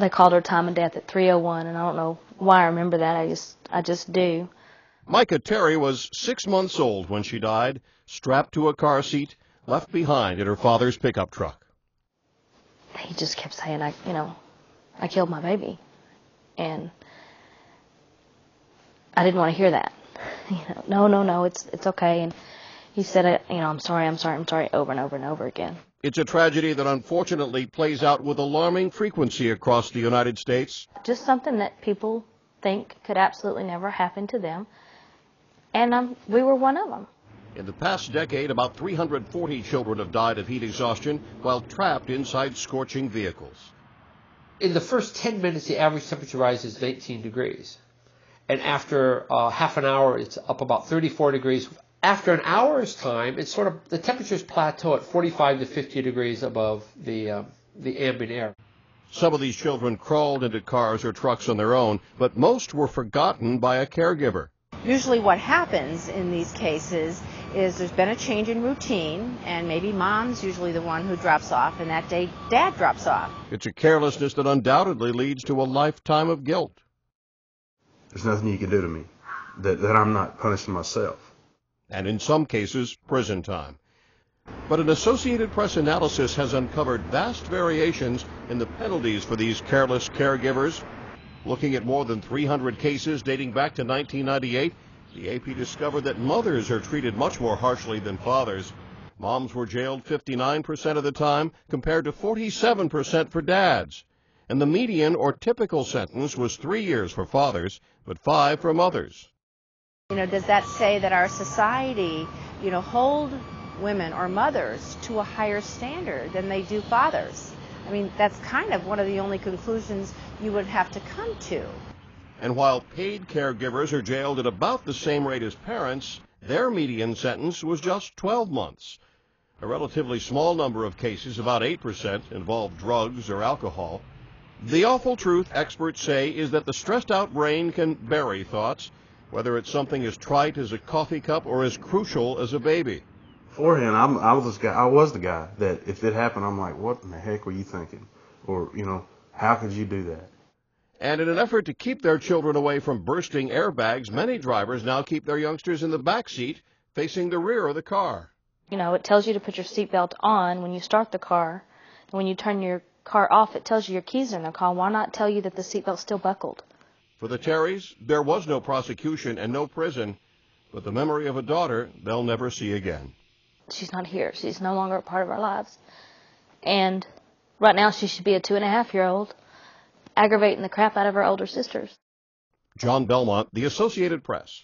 They called her time of death at 3:01, and I don't know why I remember that. I just do. Micah Terry was 6 months old when she died, strapped to a car seat, left behind in her father's pickup truck. He just kept saying, I killed my baby. And I didn't want to hear that. No, it's okay. And he said, I'm sorry, over and over and over again. It's a tragedy that unfortunately plays out with alarming frequency across the United States. Just something that people think could absolutely never happen to them. And we were one of them. In the past decade, about 340 children have died of heat exhaustion while trapped inside scorching vehicles. In the first 10 minutes, the average temperature rises 19 degrees. And after half an hour, it's up about 34 degrees. After an hour's time, it's the temperatures plateau at 45 to 50 degrees above the ambient air. Some of these children crawled into cars or trucks on their own, but most were forgotten by a caregiver. Usually what happens in these cases is there's been a change in routine, and maybe mom's usually the one who drops off, and that day dad drops off. It's a carelessness that undoubtedly leads to a lifetime of guilt. There's nothing you can do to me that I'm not punishing myself. And in some cases, prison time. But an Associated Press analysis has uncovered vast variations in the penalties for these careless caregivers. Looking at more than 300 cases dating back to 1998, the AP discovered that mothers are treated much more harshly than fathers. Moms were jailed 59% of the time, compared to 47% for dads. And the median or typical sentence was 3 years for fathers, but 5 for mothers. Does that say that our society, hold women or mothers to a higher standard than they do fathers? I mean, that's kind of one of the only conclusions you would have to come to. And while paid caregivers are jailed at about the same rate as parents, their median sentence was just 12 months. A relatively small number of cases, about 8%, involved drugs or alcohol. The awful truth, experts say, is that the stressed-out brain can bury thoughts, whether it's something as trite as a coffee cup or as crucial as a baby. Beforehand, I was the guy that if it happened, I'm like, what in the heck were you thinking? Or, how could you do that? And in an effort to keep their children away from bursting airbags, many drivers now keep their youngsters in the back seat, facing the rear of the car. It tells you to put your seatbelt on when you start the car. And when you turn your car off, it tells you your keys are in the car. Why not tell you that the seatbelt's still buckled? For the Terrys, there was no prosecution and no prison, but the memory of a daughter they'll never see again. She's not here. She's no longer a part of our lives. And right now she should be a 2.5-year-old aggravating the crap out of her older sisters. John Belmont, The Associated Press.